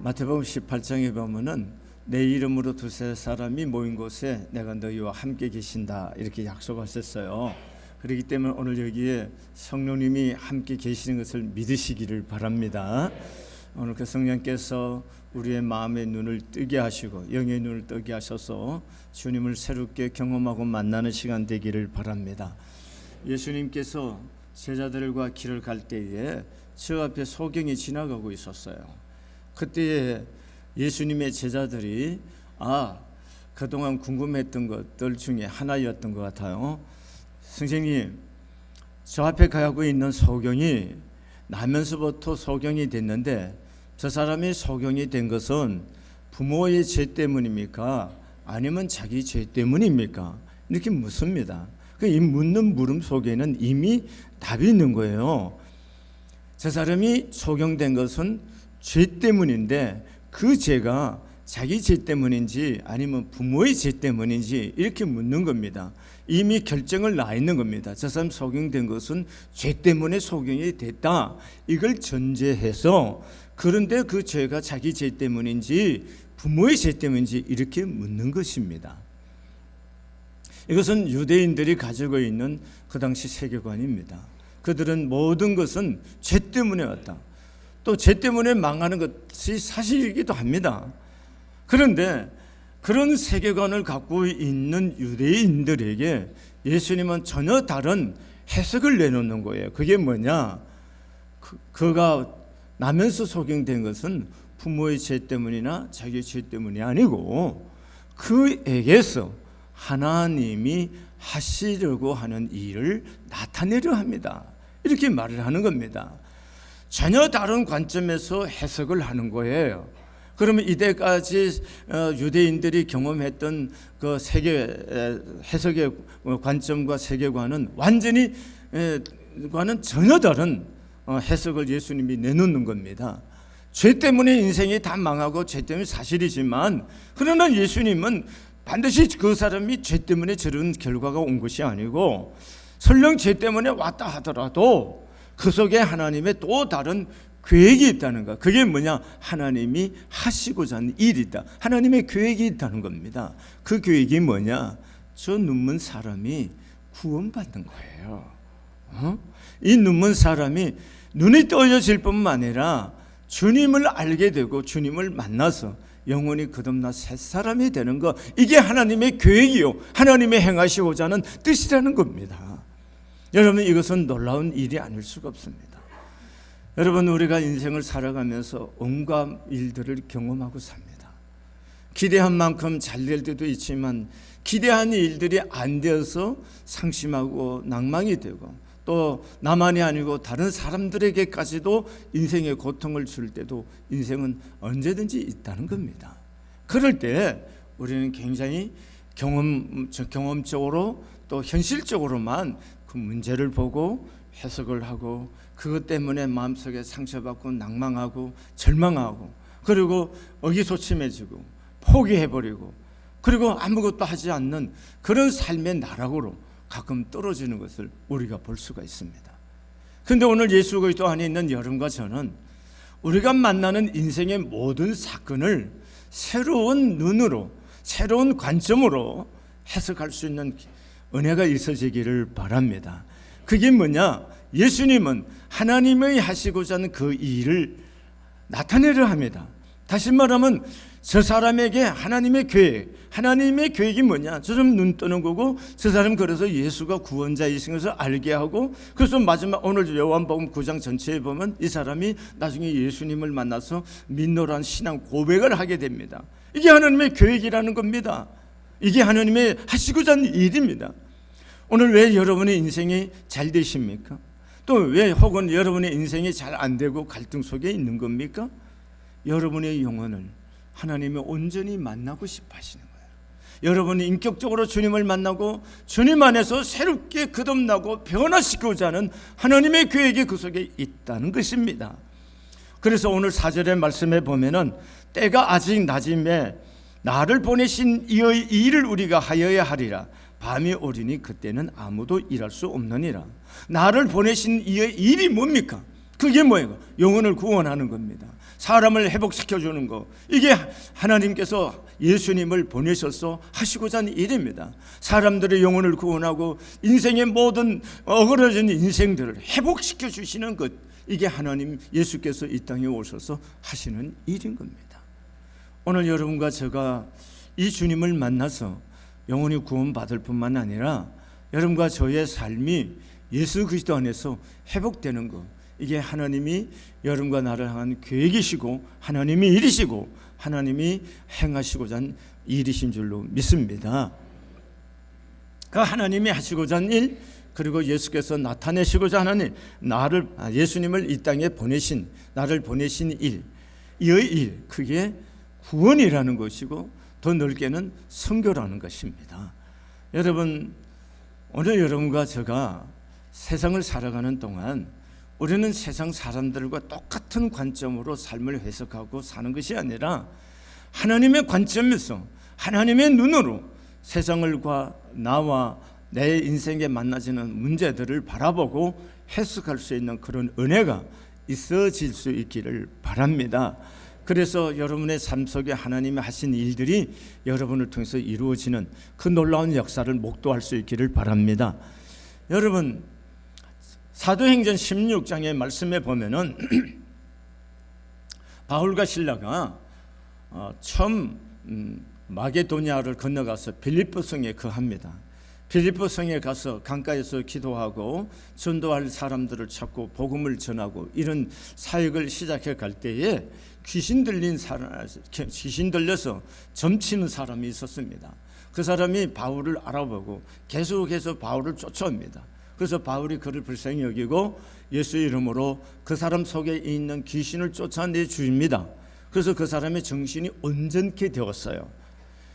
마태복음 18장에 보면은 내 이름으로 두세 사람이 모인 곳에 내가 너희와 함께 계신다 이렇게 약속하셨어요. 그렇기 때문에 오늘 여기에 성령님이 함께 계시는 것을 믿으시기를 바랍니다. 오늘 그 성령께서 우리의 마음의 눈을 뜨게 하시고 영의 눈을 뜨게 하셔서 주님을 새롭게 경험하고 만나는 시간 되기를 바랍니다. 예수님께서 제자들과 길을 갈 때에 저 앞에 소경이 지나가고 있었어요. 그때에 예수님의 제자들이 그동안 궁금했던 것들 중에 하나였던 것 같아요. 선생님, 저 앞에 가고 있는 소경이 나면서부터 소경이 됐는데 저 사람이 소경이 된 것은 부모의 죄 때문입니까? 아니면 자기 죄 때문입니까? 이렇게 묻습니다. 이 묻는 물음 속에는 이미 답이 있는 거예요. 저 사람이 소경된 것은 죄 때문인데 그 죄가 자기 죄 때문인지 아니면 부모의 죄 때문인지 이렇게 묻는 겁니다. 이미 결정을 나 있는 겁니다. 저 사람 소경된 것은 죄 때문에 소경이 됐다. 이걸 전제해서 그런데 그 죄가 자기 죄 때문인지 부모의 죄 때문인지 이렇게 묻는 것입니다. 이것은 유대인들이 가지고 있는 그 당시 세계관입니다. 그들은 모든 것은 죄 때문에 왔다. 또 죄 때문에 망하는 것이 사실이기도 합니다. 그런데 그런 세계관을 갖고 있는 유대인들에게 예수님은 전혀 다른 해석을 내놓는 거예요. 그게 뭐냐? 그가 나면서 소경된 것은 부모의 죄 때문이나 자기의 죄 때문이 아니고 그에게서 하나님이 하시려고 하는 일을 나타내려 합니다. 이렇게 말을 하는 겁니다. 전혀 다른 관점에서 해석을 하는 거예요. 그러면 이때까지 유대인들이 경험했던 그 해석의 관점과 세계관은 완전히 과는 전혀 다른 해석을 예수님이 내놓는 겁니다. 죄 때문에 인생이 다 망하고 죄 때문에 사실이지만 그러나 예수님은 반드시 그 사람이 죄 때문에 저런 결과가 온 것이 아니고 설령 죄 때문에 왔다 하더라도 그 속에 하나님의 또 다른 계획이 있다는 것. 그게 뭐냐? 하나님이 하시고자 하는 일이 있다. 하나님의 계획이 있다는 겁니다. 그 계획이 뭐냐? 저 눈먼 사람이 구원받는 거예요. 이 눈먼 사람이 눈이 떠져질 뿐만 아니라 주님을 알게 되고 주님을 만나서 영원히 거듭나 새 사람이 되는 것, 이게 하나님의 계획이요 하나님의 행하시고자 하는 뜻이라는 겁니다. 여러분, 이것은 놀라운 일이 아닐 수가 없습니다. 여러분, 우리가 인생을 살아가면서 온갖 일들을 경험하고 삽니다. 기대한 만큼 잘 될 때도 있지만 기대한 일들이 안 되어서 상심하고 낭망이 되고 또 나만이 아니고 다른 사람들에게까지도 인생의 고통을 줄 때도 인생은 언제든지 있다는 겁니다. 그럴 때 우리는 굉장히 경험적으로 또 현실적으로만 그 문제를 보고 해석을 하고 그것 때문에 마음속에 상처받고 낭망하고 절망하고 그리고 의기소침해지고 포기해버리고 그리고 아무것도 하지 않는 그런 삶의 나락으로 가끔 떨어지는 것을 우리가 볼 수가 있습니다. 그런데 오늘 예수 그리스도 안에 있는 여러분과 저는 우리가 만나는 인생의 모든 사건을 새로운 눈으로 새로운 관점으로 해석할 수 있는 은혜가 있어지기를 바랍니다. 그게 뭐냐? 예수님은 하나님의 하시고자 하는 그 일을 나타내려 합니다. 다시 말하면 저 사람에게 하나님의 계획이 뭐냐? 저 사람 눈 뜨는 거고 저 사람 그래서 예수가 구원자이신 것을 알게 하고 그래서 마지막 오늘 요한복음 9장 전체에 보면 이 사람이 나중에 예수님을 만나서 민노란 신앙 고백을 하게 됩니다. 이게 하나님의 계획이라는 겁니다. 이게 하나님의 하시고자 하는 일입니다. 오늘 왜 여러분의 인생이 잘 되십니까? 또 왜 혹은 여러분의 인생이 잘 안 되고 갈등 속에 있는 겁니까? 여러분의 영혼을 하나님이 온전히 만나고 싶어 하시는 거예요. 여러분이 인격적으로 주님을 만나고 주님 안에서 새롭게 거듭나고 변화시키고자 하는 하나님의 계획이 그 속에 있다는 것입니다. 그래서 오늘 4절의 말씀에 보면은 때가 아직 낮음에 나를 보내신 이의 일을 우리가 하여야 하리라. 밤이 오리니 그때는 아무도 일할 수 없느니라. 나를 보내신 이의 일이 뭡니까? 그게 뭐예요? 영혼을 구원하는 겁니다. 사람을 회복시켜 주는 거, 이게 하나님께서 예수님을 보내셔서 하시고자 하는 일입니다. 사람들의 영혼을 구원하고 인생의 모든 어그러진 인생들을 회복시켜 주시는 것, 이게 하나님 예수께서 이 땅에 오셔서 하시는 일인 겁니다. 오늘 여러분과 제가 이 주님을 만나서 영혼이 구원받을 뿐만 아니라 여러분과 저의 삶이 예수 그리스도 안에서 회복되는 것, 이게 하나님이 여러분과 나를 향한 계획이시고 하나님이 일이시고 하나님이 행하시고자 한 일이신 줄로 믿습니다. 그 하나님이 하시고자 하는 일, 그리고 예수께서 나타내시고자 하는 일, 예수님을 이 땅에 보내신, 나를 보내신 일, 이의 일, 그게 구원이라는 것이고 더 넓게는 선교라는 것입니다. 여러분, 오늘 여러분과 제가 세상을 살아가는 동안 우리는 세상 사람들과 똑같은 관점으로 삶을 해석하고 사는 것이 아니라 하나님의 관점에서, 하나님의 눈으로 세상을과 나와 내 인생에 만나지는 문제들을 바라보고 해석할 수 있는 그런 은혜가 있어질 수 있기를 바랍니다. 그래서 여러분의 삶 속에 하나님이 하신 일들이 여러분을 통해서 이루어지는 그 놀라운 역사를 목도할 수 있기를 바랍니다. 여러분, 사도행전 16장의 말씀에 보면은 바울과 실라가 처음 마게도니아를 건너가서 빌립보 성에 거합니다. 빌립보 성에 가서 강가에서 기도하고 전도할 사람들을 찾고 복음을 전하고 이런 사역을 시작해 갈 때에 귀신 들려서 점치는 사람이 있었습니다. 그 사람이 바울을 알아보고 계속해서 바울을 쫓아옵니다. 그래서 바울이 그를 불쌍히 여기고 예수 이름으로 그 사람 속에 있는 귀신을 쫓아내 주입니다. 그래서 그 사람의 정신이 온전케 되었어요.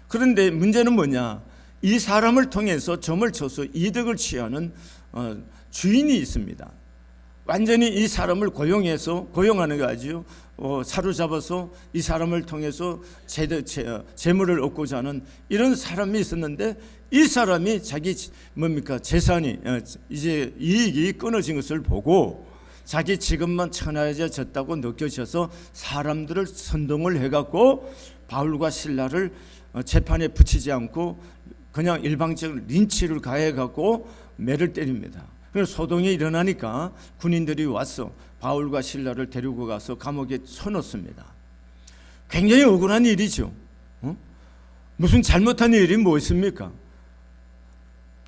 그런데 문제는 뭐냐? 이 사람을 통해서 점을 쳐서 이득을 취하는 주인이 있습니다. 완전히 이 사람을 고용하는 거 아니죠. 사로잡아서 이 사람을 통해서 재물을 얻고자 하는 이런 사람이 있었는데, 이 사람이 자기 재산이 이제 이익이 끊어진 것을 보고 자기 직업만 천하해졌다고 느껴져서 사람들을 선동을 해갖고 바울과 실라를 재판에 붙이지 않고 그냥 일방적으로 린치를 가해갖고 매를 때립니다. 그래서 소동이 일어나니까 군인들이 와서 바울과 실라를 데리고 가서 감옥에 쳐넣습니다. 굉장히 억울한 일이죠. 무슨 잘못한 일이 뭐 있습니까?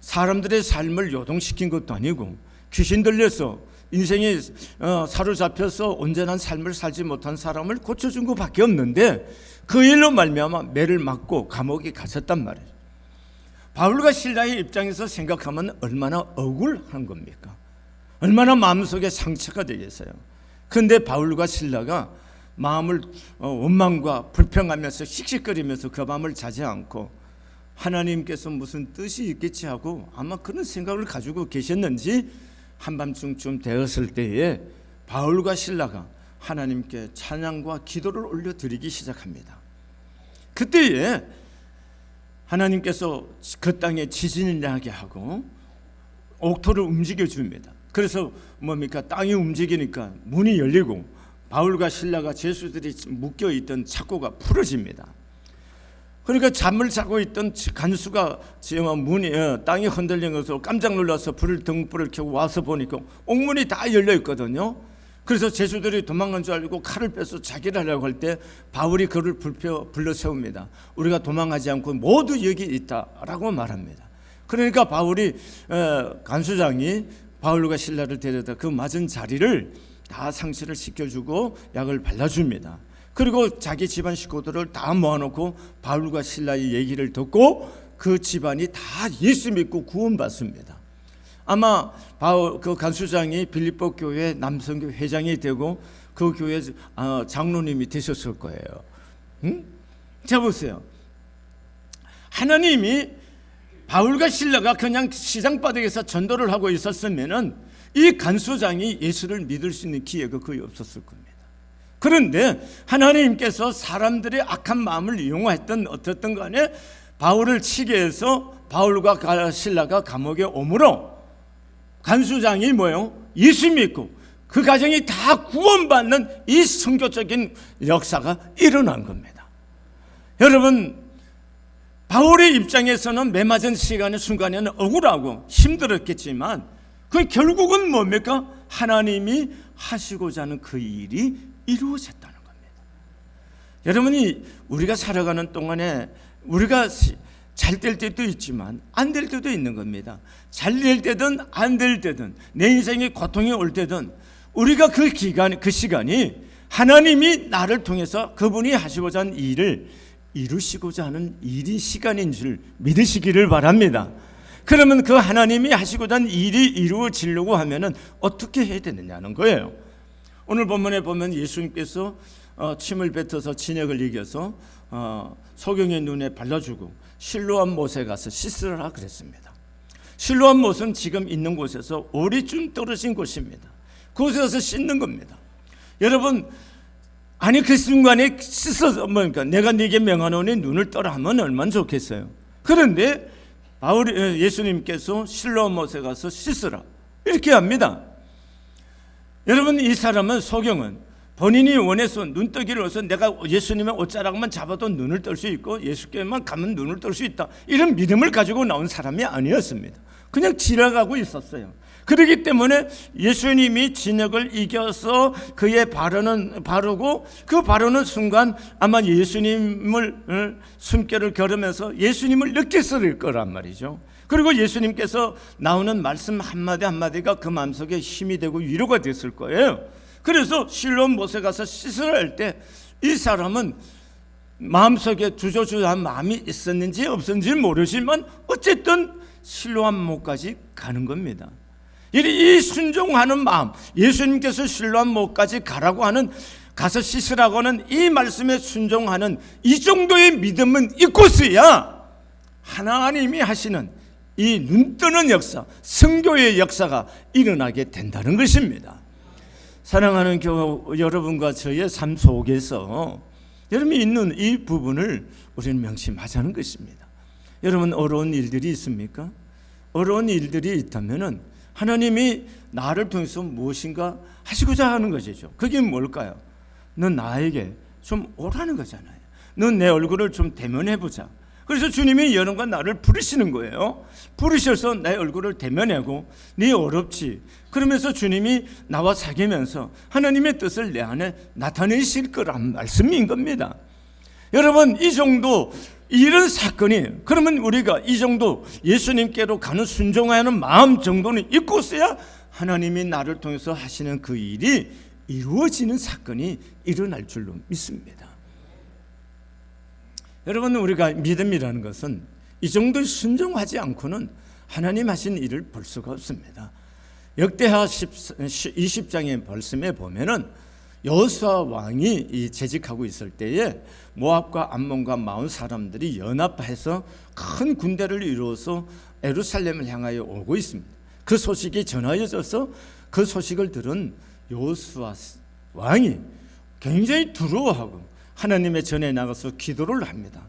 사람들의 삶을 요동시킨 것도 아니고 귀신 들려서 인생이 사로잡혀서 온전한 삶을 살지 못한 사람을 고쳐준 것밖에 없는데 그 일로 말미암아 매를 맞고 감옥에 갇혔단 말이에요. 바울과 실라의 입장에서 생각하면 얼마나 억울한 겁니까? 얼마나 마음속에 상처가 되겠어요. 그런데 바울과 실라가 마음을 원망과 불평하면서 씩씩거리면서 그 밤을 자지 않고 하나님께서 무슨 뜻이 있겠지 하고 아마 그런 생각을 가지고 계셨는지 한밤중쯤 되었을 때에 바울과 실라가 하나님께 찬양과 기도를 올려드리기 시작합니다. 그때에 하나님께서 그 땅에 지진을 나게 하고 옥토를 움직여 줍니다. 그래서 땅이 움직이니까 문이 열리고 바울과 실라가 죄수들이 묶여있던 착고가 풀어집니다. 그러니까 잠을 자고 있던 간수가 땅이 흔들린 것으로 깜짝 놀라서 등불을 켜고 와서 보니까 옥문이 다 열려 있거든요. 그래서 죄수들이 도망간 줄 알고 칼을 빼서 자기를 하려고 할 때 바울이 그를 불러 세웁니다. 우리가 도망하지 않고 모두 여기 있다라고 말합니다. 그러니까 간수장이 바울과 실라를 데려다 그 맞은 자리를 다 상치를 시켜주고 약을 발라줍니다. 그리고 자기 집안 식구들을 다 모아놓고 바울과 실라의 얘기를 듣고 그 집안이 다 예수 믿고 구원받습니다. 아마 그 간수장이 빌립보 교회 남성교 회장이 되고 그 교회 장로님이 되셨을 거예요. 자 보세요. 하나님이 바울과 실라가 그냥 시장바닥에서 전도를 하고 있었으면은 이 간수장이 예수를 믿을 수 있는 기회가 거의 없었을 겁니다. 그런데 하나님께서 사람들의 악한 마음을 이용했던 어떻든 간에 바울을 치게 해서 바울과 실라가 감옥에 오므로 간수장이 예수 믿고 그 가정이 다 구원받는 이 선교적인 역사가 일어난 겁니다. 여러분, 바울의 입장에서는 매맞은 시간의 순간에는 억울하고 힘들었겠지만 그 결국은 뭡니까? 하나님이 하시고자 하는 그 일이 이루어졌다는 겁니다. 여러분이 우리가 살아가는 동안에 우리가 잘 될 때도 있지만 안 될 때도 있는 겁니다. 잘 될 때든 안 될 때든 내 인생에 고통이 올 때든 우리가 그 시간이 하나님이 나를 통해서 그분이 하시고자 하는 일을 이루시고자 하는 일이 시간인 줄 믿으시기를 바랍니다. 그러면 그 하나님이 하시고자 하는 일이 이루어지려고 하면은 어떻게 해야 되느냐는 거예요. 오늘 본문에 보면 예수님께서 침을 뱉어서 진역을 이겨서 소경의 눈에 발라주고 실로암 못에 가서 씻으라 그랬습니다. 실로암 못은 지금 있는 곳에서 오리쯤 떨어진 곳입니다. 그곳에 가서 씻는 겁니다. 여러분, 아니 그 순간에 씻어서 그러니까 내가 네게 명하노니 눈을 떠라 하면 얼마나 좋겠어요. 그런데 예수님께서 실로암 못에 가서 씻으라 이렇게 합니다. 여러분, 이 사람은 소경은 본인이 원해서 눈뜨기를 해서 내가 예수님의 옷자락만 잡아도 눈을 뜰 수 있고 예수께만 가면 눈을 뜰 수 있다, 이런 믿음을 가지고 나온 사람이 아니었습니다. 그냥 지나가고 있었어요. 그렇기 때문에 예수님이 진역을 이겨서 그의 발언은 바르고 그 발언은 순간 아마 예수님을 숨결을 겨루면서 예수님을 느꼈을 거란 말이죠. 그리고 예수님께서 나오는 말씀 한마디 한마디가 그 마음속에 힘이 되고 위로가 됐을 거예요. 그래서 실로암 못에 가서 씻으라 할 때 이 사람은 마음속에 주저주저한 마음이 있었는지 없었는지 모르지만 어쨌든 실로암 못까지 가는 겁니다. 이 순종하는 마음, 예수님께서 실로암 못까지 가라고 하는, 가서 씻으라고 하는 이 말씀에 순종하는 이 정도의 믿음은 있고서야 하나님이 하시는 이 눈뜨는 역사, 선교의 역사가 일어나게 된다는 것입니다. 사랑하는 교회 여러분과 저의 삶 속에서 여러분이 있는 이 부분을 우리는 명심하자는 것입니다. 여러분, 어려운 일들이 있습니까? 어려운 일들이 있다면 하나님이 나를 통해서 무엇인가 하시고자 하는 것이죠. 그게 뭘까요? 넌 나에게 좀 오라는 거잖아요. 넌 내 얼굴을 좀 대면해보자. 그래서 주님이 여러분과 나를 부르시는 거예요. 부르셔서 내 얼굴을 대면하고 네 어렵지, 그러면서 주님이 나와 사귀면서 하나님의 뜻을 내 안에 나타내실 거란 말씀인 겁니다. 여러분, 이 정도 이런 사건이, 그러면 우리가 이 정도 예수님께로 가는 순종하는 마음 정도는 있고서야 하나님이 나를 통해서 하시는 그 일이 이루어지는 사건이 일어날 줄로 믿습니다. 여러분, 우리가 믿음이라는 것은 이 정도 순종하지 않고는 하나님 하신 일을 볼 수가 없습니다. 역대하 20장의 말씀에 보면은 여호수아 왕이 재직하고 있을 때에 모압과 암몬과 마온 사람들이 연합해서 큰 군대를 이루어서 예루살렘을 향하여 오고 있습니다. 그 소식이 전하여져서 그 소식을 들은 여호수아 왕이 굉장히 두려워하고 하나님의 전에 나가서 기도를 합니다.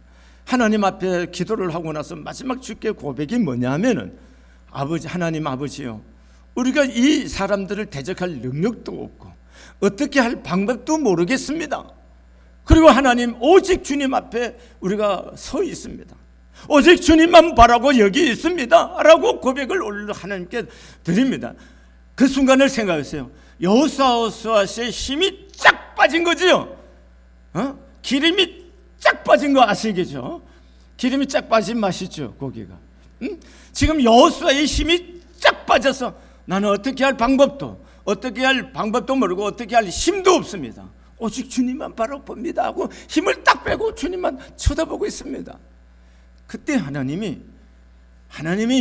하나님 앞에 기도를 하고 나서 마지막 주께 고백이 뭐냐 하면은, 아버지, 하나님 아버지요, 우리가 이 사람들을 대적할 능력도 없고 어떻게 할 방법도 모르겠습니다. 그리고 하나님, 오직 주님 앞에 우리가 서 있습니다. 오직 주님만 바라고 여기 있습니다 라고 고백을 하나님께 드립니다. 그 순간을 생각하세요. 여호수아의 힘이 쫙 빠진 거지요. 기름이 쫙 빠진 거 아시겠죠? 기름이 쫙 빠진 맛이죠, 고기가. 지금 여호수아의 힘이 쫙 빠져서 나는 어떻게 할 방법도 모르고 어떻게 할 힘도 없습니다. 오직 주님만 바라봅니다 하고 힘을 딱 빼고 주님만 쳐다보고 있습니다. 그때 하나님의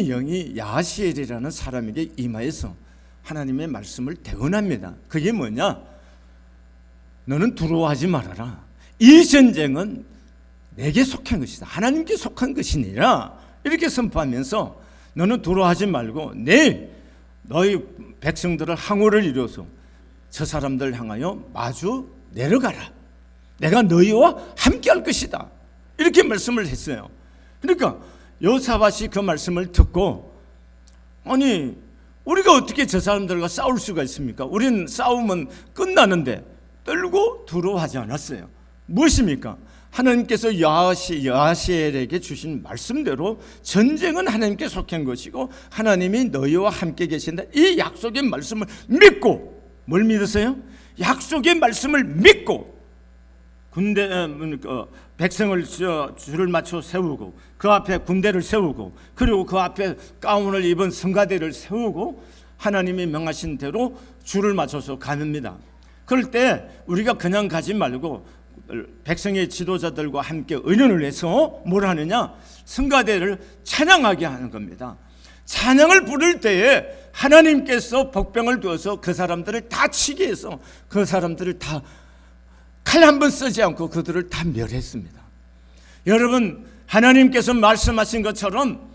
영이 야하시엘이라는 사람에게 임하여서 하나님의 말씀을 대언합니다. 그게 뭐냐? 너는 두려워하지 말아라. 이 전쟁은 내게 속한 것이다. 하나님께 속한 것이니라. 이렇게 선포하면서 너는 두려워하지 말고 너희 백성들을 항우를 이루어서 저 사람들 향하여 마주 내려가라. 내가 너희와 함께할 것이다. 이렇게 말씀을 했어요. 그러니까 여호사밧이 그 말씀을 듣고, 아니 우리가 어떻게 저 사람들과 싸울 수가 있습니까? 우리는 싸우면 끝나는데 떨고 두려워하지 않았어요. 무엇입니까? 하나님께서 야하시엘에게 주신 말씀대로 전쟁은 하나님께 속한 것이고 하나님이 너희와 함께 계신다, 이 약속의 말씀을 믿고, 뭘 믿으세요? 약속의 말씀을 믿고 군대 백성을 줄을 맞춰 세우고 그 앞에 군대를 세우고 그리고 그 앞에 가운을 입은 성가대를 세우고 하나님이 명하신 대로 줄을 맞춰서 갑니다. 그럴 때 우리가 그냥 가지 말고 백성의 지도자들과 함께 의논을 해서 뭘 하느냐? 성가대를 찬양하게 하는 겁니다. 찬양을 부를 때에 하나님께서 복병을 두어서 그 사람들을 다 치게 해서 그 사람들을 다 칼 한 번 쓰지 않고 그들을 다 멸했습니다. 여러분, 하나님께서 말씀하신 것처럼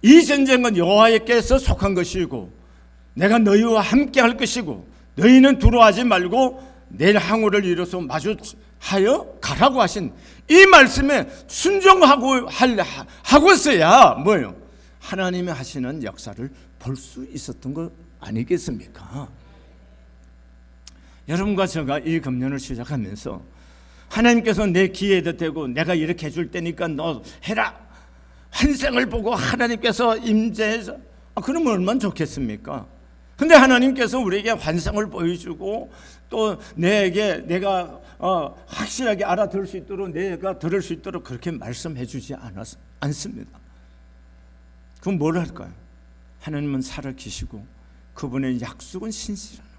이 전쟁은 여호와께서 속한 것이고 내가 너희와 함께 할 것이고 너희는 두려워하지 말고 내 항우를 이뤄서 마주하여 가라고 하신 이 말씀에 순종하고 하고서야 뭐예요? 하나님이 하시는 역사를 볼 수 있었던 것 아니겠습니까? 여러분과 제가 이 금년을 시작하면서 하나님께서 내 기회도 되고 내가 이렇게 해줄 테니까 너 해라, 환상을 보고 하나님께서 임재해서 그러면 얼마나 좋겠습니까? 근데 하나님께서 우리에게 환상을 보여주고 또 내가 확실하게 알아들을 수 있도록, 내가 들을 수 있도록 그렇게 말씀해 주지 않습니다. 그럼 뭘 할까요? 하나님은 살아계시고 그분의 약속은 신실하다.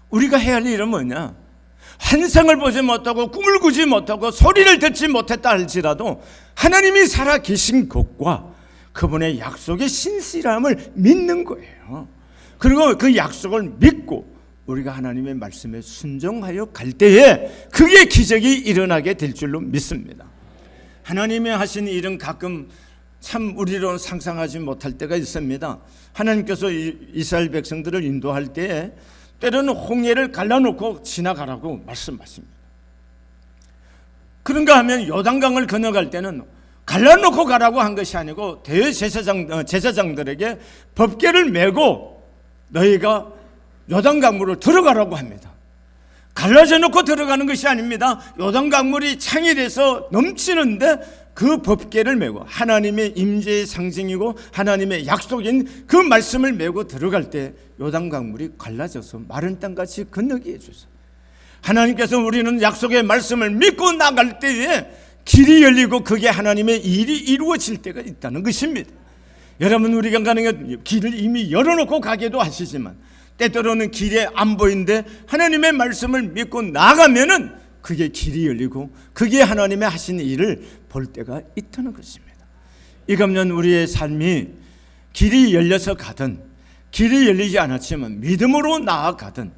우리가 해야 할 일은 뭐냐? 환상을 보지 못하고 꿈을 꾸지 못하고 소리를 듣지 못했다 할지라도 하나님이 살아계신 것과 그분의 약속의 신실함을 믿는 거예요. 그리고 그 약속을 믿고 우리가 하나님의 말씀에 순종하여 갈 때에 그게 기적이 일어나게 될 줄로 믿습니다. 하나님이 하신 일은 가끔 참 우리로는 상상하지 못할 때가 있습니다. 하나님께서 이스라엘 백성들을 인도할 때에 때로는 홍해를 갈라놓고 지나가라고 말씀하십니다. 그런가 하면 요단강을 건너갈 때는 갈라놓고 가라고 한 것이 아니고 대제사장들에게 법궤를 메고 너희가 요단강물을 들어가라고 합니다. 갈라져 놓고 들어가는 것이 아닙니다. 요단강물이 창일해서 넘치는데 그 법궤를 메고 하나님의 임재의 상징이고 하나님의 약속인 그 말씀을 메고 들어갈 때 요단강물이 갈라져서 마른 땅같이 건너게 해주세요. 하나님께서 우리는 약속의 말씀을 믿고 나갈 때에 길이 열리고 그게 하나님의 일이 이루어질 때가 있다는 것입니다. 여러분, 우리가 가는 길을 이미 열어놓고 가기도 하시지만 때때로는 길에 안 보이는데 하나님의 말씀을 믿고 나가면은 그게 길이 열리고 그게 하나님의 하신 일을 볼 때가 있다는 것입니다. 이 금년 우리의 삶이 길이 열려서 가든 길이 열리지 않았지만 믿음으로 나아가든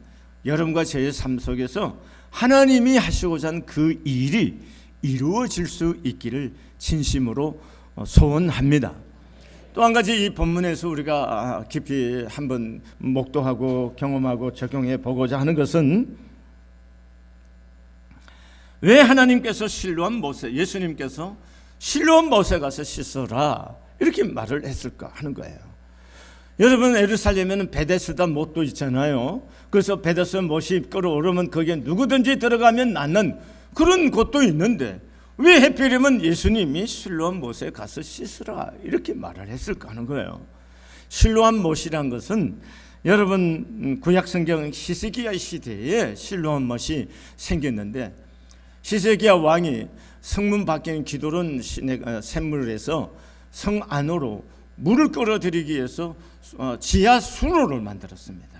여러분과 저의 삶 속에서 하나님이 하시고자 하는 그 일이 이루어질 수 있기를 진심으로 소원합니다. 또 한 가지 이 본문에서 우리가 깊이 한번 목도하고 경험하고 적용해 보고자 하는 것은 왜 하나님께서 실로암 못에, 예수님께서 실로암 못에 가서 씻어라 이렇게 말을 했을까 하는 거예요. 여러분, 예루살렘에는 베데스다 못도 있잖아요. 그래서 베데스다 못이 끌어오르면 거기에 누구든지 들어가면 낫는 그런 곳도 있는데 왜 하필이면 예수님이 실로암 못에 가서 씻으라 이렇게 말을 했을까 하는 거예요. 실로암 못이란 것은 여러분 구약성경 히스기야 시대에 실로암 못이 생겼는데 히스기야 왕이 성문 밖에 기도론 샘물을 해서 성 안으로 물을 끌어들이기 위해서 지하 수로를 만들었습니다.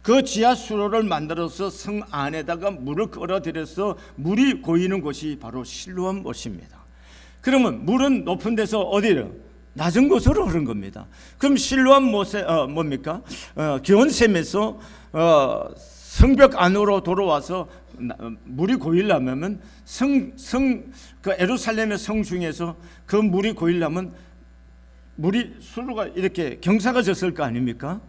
그 지하 수로를 만들어서 성 안에다가 물을 끌어들여서 물이 고이는 곳이 바로 실로암 못입니다. 그러면 물은 높은 데서 어디로? 낮은 곳으로 흐른 겁니다. 그럼 실로암 못에 뭡니까? 기온샘에서 성벽 안으로 돌아와서 물이 고이려면 그 예루살렘의 성 중에서 그 물이 고이려면 물이 수로가 이렇게 경사가 졌을 거 아닙니까?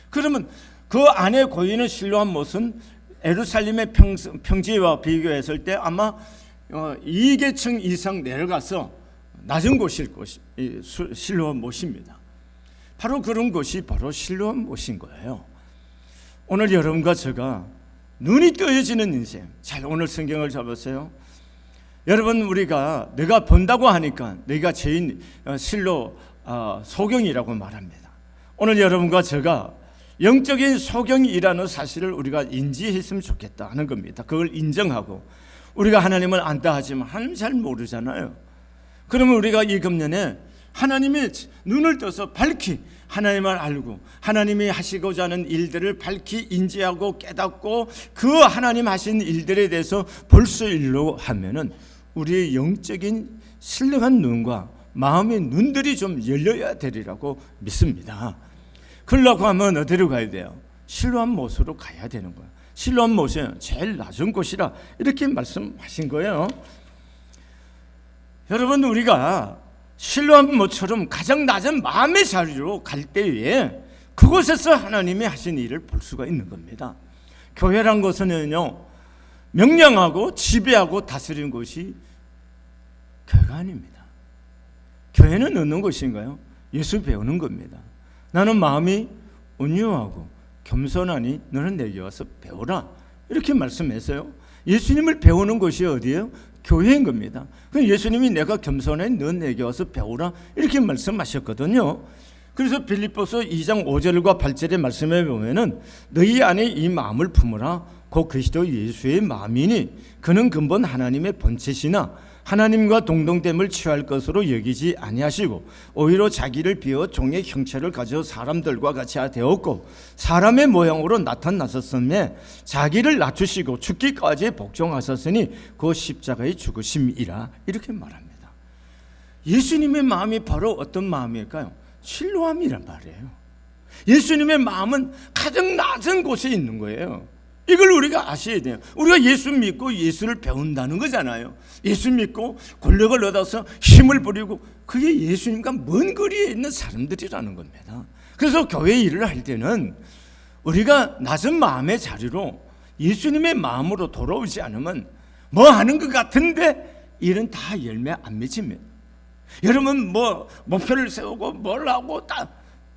그러면 그 안에 고이는 실로암 못은 예루살렘의 평지와 비교했을 때 아마 2계층 이상 내려가서 낮은 곳일 것이 실로암 못입니다. 바로 그런 것이 바로 실로암 못인 거예요. 오늘 여러분과 제가 눈이 뜨여지는 인생. 잘 오늘 성경을 잡았어요. 여러분, 우리가 내가 본다고 하니까 내가 죄인 실로 소경이라고 말합니다. 오늘 여러분과 제가 영적인 소경이라는 사실을 우리가 인지했으면 좋겠다 하는 겁니다. 그걸 인정하고, 우리가 하나님을 안다 하지만 하나님 잘 모르잖아요. 그러면 우리가 이 금년에 하나님의 눈을 떠서 밝히 하나님을 알고 하나님이 하시고자 하는 일들을 밝히 인지하고 깨닫고 그 하나님 하신 일들에 대해서 볼 수 있도록 하면은 우리의 영적인 신령한 눈과 마음의 눈들이 좀 열려야 되리라고 믿습니다. 그러려고 하면 어디로 가야 돼요? 실로암 못으로 가야 되는 거예요. 실로암 못은 제일 낮은 곳이라 이렇게 말씀하신 거예요. 여러분, 우리가 실로암 못처럼 가장 낮은 마음의 자리로 갈 때에 그곳에서 하나님이 하신 일을 볼 수가 있는 겁니다. 교회란 것은요, 명령하고 지배하고 다스리는 것이 교회가 아닙니다. 교회는 어느 것인가요? 예수 배우는 겁니다. 나는 마음이 온유하고 겸손하니 너는 내게 와서 배우라, 이렇게 말씀했어요. 예수님을 배우는 것이 어디예요? 교회인 겁니다. 예수님이 내가 겸손해 넌 내게 와서 배우라, 이렇게 말씀하셨거든요. 그래서 빌립보서 2장 5절과 8절의 말씀에 보면은 너희 안에 이 마음을 품으라 곧 그리스도 예수의 마음이니 그는 근본 하나님의 본체시나 하나님과 동등됨을 취할 것으로 여기지 아니하시고 오히려 자기를 비워 종의 형체를 가져 사람들과 같이 되었고 사람의 모양으로 나타나셨으며 자기를 낮추시고 죽기까지 복종하셨으니 그 십자가의 죽으심이라, 이렇게 말합니다. 예수님의 마음이 바로 어떤 마음일까요? 실로암이란 말이에요. 예수님의 마음은 가장 낮은 곳에 있는 거예요. 이걸 우리가 아셔야 돼요. 우리가 예수 믿고 예수를 배운다는 거잖아요. 예수 믿고 권력을 얻어서 힘을 부리고, 그게 예수님과 먼 거리에 있는 사람들이라는 겁니다. 그래서 교회 일을 할 때는 우리가 낮은 마음의 자리로 예수님의 마음으로 돌아오지 않으면 뭐 하는 것 같은데 일은 다 열매 안 맺힙니다. 여러분 뭐 목표를 세우고 뭘 하고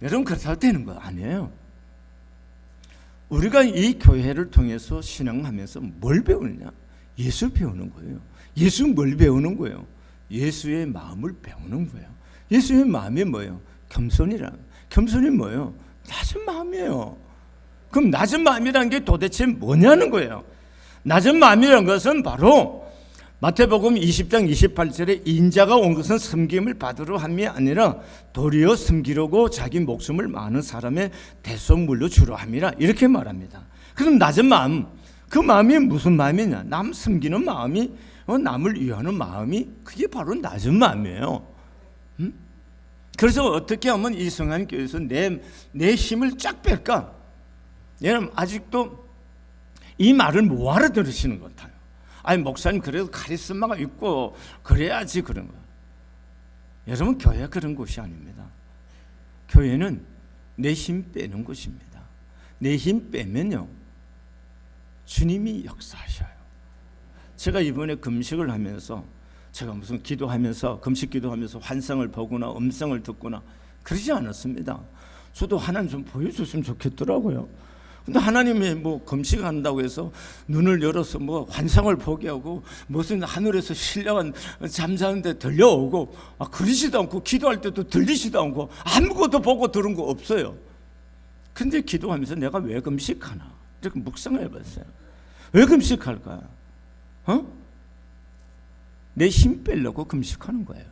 여러분 그렇다고 되는 거 아니에요. 우리가 이 교회를 통해서 신앙하면서 뭘 배우느냐? 예수 배우는 거예요. 예수 뭘 배우는 거예요? 예수의 마음을 배우는 거예요. 예수의 마음이 뭐예요? 겸손이라. 겸손이 뭐예요? 낮은 마음이에요. 그럼 낮은 마음이라는 게 도대체 뭐냐는 거예요. 낮은 마음이라는 것은 바로 마태복음 20장 28절에 인자가 온 것은 섬김을 받으러 함이 아니라 도리어 섬기려고 자기 목숨을 많은 사람의 대속물로 주려 함이라, 이렇게 말합니다. 그럼 낮은 마음, 그 마음이 무슨 마음이냐? 남 섬기는 마음이, 남을 위하는 마음이, 그게 바로 낮은 마음이에요. 그래서 어떻게 하면 이 성안교회에서 내 힘을 쫙 뺄까? 여러분 아직도 이 말을 못 알아들으시는 것 같아요. 아니 목사님 그래도 카리스마가 있고 그래야지 그런 거예요. 여러분 교회가 그런 곳이 아닙니다. 교회는 내 힘 빼는 곳입니다. 내 힘 빼면요 주님이 역사하셔요. 제가 이번에 금식을 하면서 제가 무슨 기도하면서 금식 기도하면서 환상을 보거나 음성을 듣거나 그러지 않았습니다. 저도 하나님 좀 보여줬으면 좋겠더라고요. 근데 하나님이 뭐 금식한다고 해서 눈을 열어서 뭐 환상을 보게 하고 무슨 하늘에서 신령한 잠자는데 들려오고 그러지도 않고 기도할 때도 들리지도 않고 아무것도 보고 들은 거 없어요. 근데 기도하면서 내가 왜 금식하나 이렇게 묵상해 봤어요. 왜 금식할까? 내 힘 빼려고 금식하는 거예요.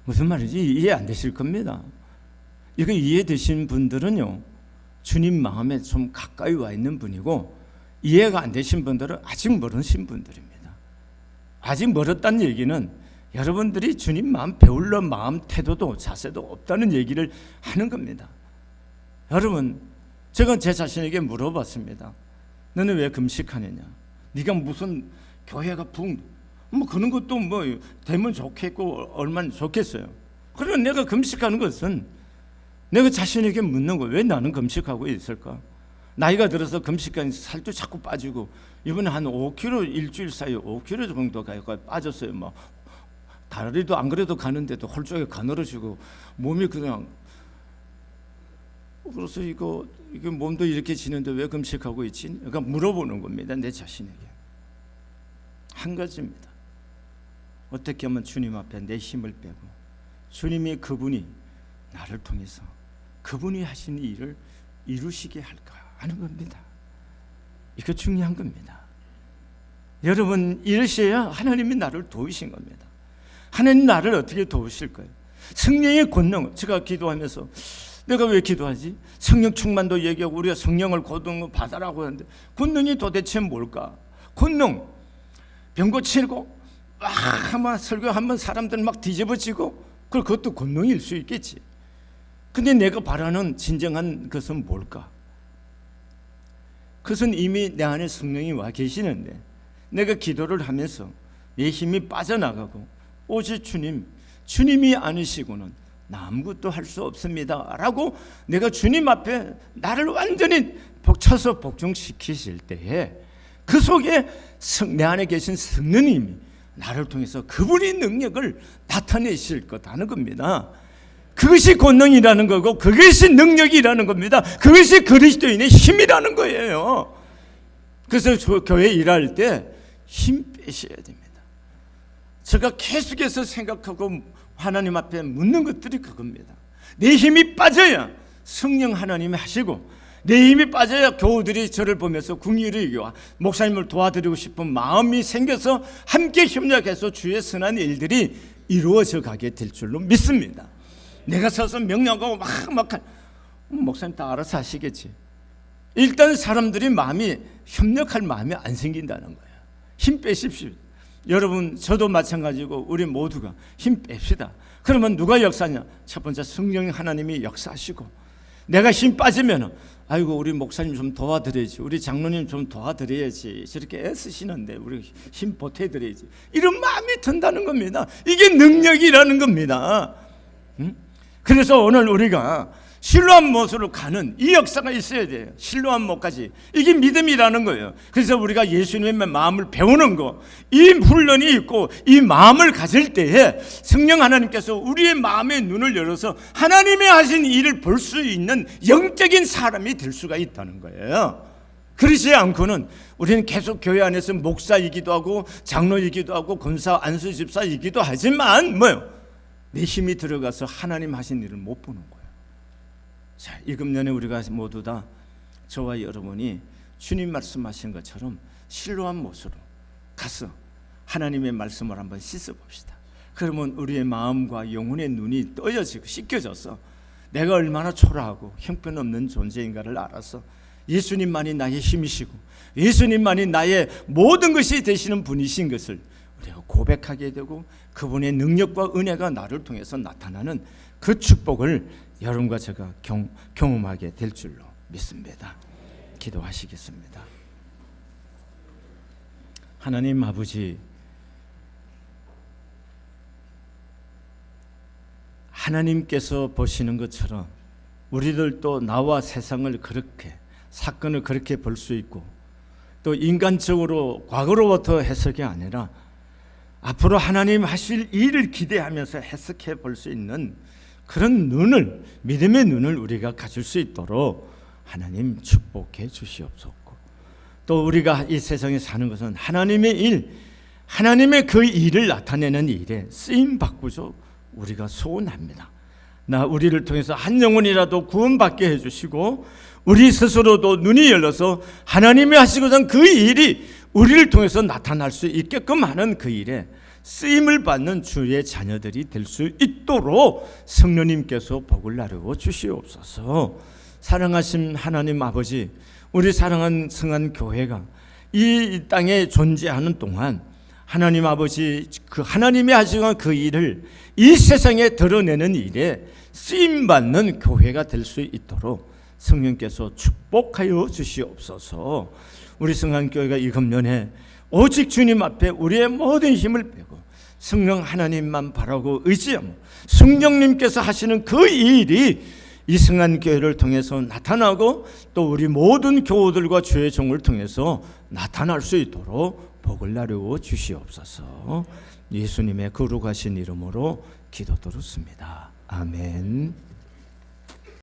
무슨 말인지 이해 안 되실 겁니다. 이거 이해되신 분들은요 주님 마음에 좀 가까이 와 있는 분이고, 이해가 안 되신 분들은 아직 멀으신 분들입니다. 아직 멀었다는 얘기는 여러분들이 주님 마음 배우려 마음 태도도 자세도 없다는 얘기를 하는 겁니다. 여러분 제가 제 자신에게 물어봤습니다. 너는 왜 금식하느냐? 네가 무슨 교회가 뭐 그런 것도 뭐 되면 좋겠고 얼마나 좋겠어요. 그러나 내가 금식하는 것은 내가 자신에게 묻는 거예요. 왜 나는 금식하고 있을까? 나이가 들어서 금식하니 살도 자꾸 빠지고 이번에 한 5kg 일주일 사이에 5kg 정도가 빠졌어요. 뭐 다리도 안 그래도 가는데도 홀쭉하게 가늘어지고 몸이 그냥, 그래서 이게 몸도 이렇게 지는데 왜 금식하고 있지? 그러니까 물어보는 겁니다. 내 자신에게. 한 가지입니다. 어떻게 하면 주님 앞에 내 힘을 빼고 주님이 그분이 나를 통해서 그분이 하신 일을 이루시게 할까 하는 겁니다. 이거 중요한 겁니다. 여러분, 이러셔야 하나님이 나를 도우신 겁니다. 하나님 나를 어떻게 도우실 거예요? 성령의 권능, 제가 기도하면서 내가 왜 기도하지? 성령 충만도 얘기하고 우리가 성령을 권능 받아라고 하는데 권능이 도대체 뭘까? 권능, 병 고치고 막 한번 설교 한번 사람들 막 뒤집어지고 그것도 권능일 수 있겠지. 근데 내가 바라는 진정한 것은 뭘까? 그것은 이미 내 안에 성령이 와 계시는데 내가 기도를 하면서 내 힘이 빠져나가고 오직 주님이 아니시고는 나 아무것도 할 수 없습니다 라고 내가 주님 앞에 나를 완전히 쳐서 복종시키실 때에 그 속에 내 안에 계신 성령님이 나를 통해서 그분의 능력을 나타내실 거다는 겁니다. 그것이 권능이라는 거고 그것이 능력이라는 겁니다. 그것이 그리스도인의 힘이라는 거예요. 그래서 교회 일할 때 힘 빼셔야 됩니다. 제가 계속해서 생각하고 하나님 앞에 묻는 것들이 그겁니다. 내 힘이 빠져야 성령 하나님이 하시고 내 힘이 빠져야 교우들이 저를 보면서 궁리를 이겨 목사님을 도와드리고 싶은 마음이 생겨서 함께 협력해서 주의 선한 일들이 이루어져 가게 될 줄로 믿습니다. 내가 서서 명령하고 막 목사님 다 알아서 하시겠지. 일단 사람들이 마음이 협력할 마음이 안 생긴다는 거예요. 힘 빼십시오. 여러분, 저도 마찬가지고 우리 모두가 힘 뺍시다. 그러면 누가 역사냐? 첫 번째 성령 하나님이 역사하시고 내가 힘 빠지면 아이고 우리 목사님 좀 도와드려야지, 우리 장로님 좀 도와드려야지, 저렇게 애쓰시는데 우리 힘 보태드려야지, 이런 마음이 든다는 겁니다. 이게 능력이라는 겁니다. 그래서 오늘 우리가 실로암 못으로 가는 이 역사가 있어야 돼요. 실로암 못까지. 이게 믿음이라는 거예요. 그래서 우리가 예수님의 마음을 배우는 거, 이 훈련이 있고 이 마음을 가질 때에 성령 하나님께서 우리의 마음의 눈을 열어서 하나님이 하신 일을 볼 수 있는 영적인 사람이 될 수가 있다는 거예요. 그렇지 않고는 우리는 계속 교회 안에서 목사이기도 하고 장로이기도 하고 권사 안수집사이기도 하지만 내 힘이 들어가서 하나님 하신 일을 못 보는 거예요. 자, 이 금년에 우리가 모두 다 저와 여러분이 주님 말씀하신 것처럼 실로암 못으로 가서 하나님의 말씀을 한번 씻어봅시다. 그러면 우리의 마음과 영혼의 눈이 떠여지고 씻겨져서 내가 얼마나 초라하고 형편없는 존재인가를 알아서 예수님만이 나의 힘이시고 예수님만이 나의 모든 것이 되시는 분이신 것을 우리가 고백하게 되고 그분의 능력과 은혜가 나를 통해서 나타나는 그 축복을 여러분과 제가 경험하게 될 줄로 믿습니다. 기도하시겠습니다. 하나님 아버지, 하나님께서 보시는 것처럼 우리들도 나와 세상을 그렇게, 사건을 그렇게 볼 수 있고 또 인간적으로 과거로부터 해석이 아니라 앞으로 하나님 하실 일을 기대하면서 해석해 볼 수 있는 그런 눈을, 믿음의 눈을 우리가 가질 수 있도록 하나님 축복해 주시옵소서. 또 우리가 이 세상에 사는 것은 하나님의 일, 하나님의 그 일을 나타내는 일에 쓰임 받고자 우리가 소원합니다. 우리를 통해서 한 영혼이라도 구원받게 해주시고 우리 스스로도 눈이 열려서 하나님이 하시고자 한 그 일이 우리를 통해서 나타날 수 있게끔 하는 그 일에 쓰임을 받는 주의 자녀들이 될 수 있도록 성령님께서 복을 나누어 주시옵소서. 사랑하신 하나님 아버지, 우리 사랑하는 성한 교회가 이 땅에 존재하는 동안 하나님 아버지, 그 하나님이 하시는 그 일을 이 세상에 드러내는 일에 쓰임받는 교회가 될 수 있도록 성령께서 축복하여 주시옵소서. 우리 성한교회가 이 금년에 오직 주님 앞에 우리의 모든 힘을 빼고 성령 하나님만 바라고 의지하며 성령님께서 하시는 그 일이 이승한 교회를 통해서 나타나고 또 우리 모든 교우들과 주의 종을 통해서 나타날 수 있도록 복을 나누어 주시옵소서. 예수님의 거룩하신 이름으로 기도드렸습니다. 아멘.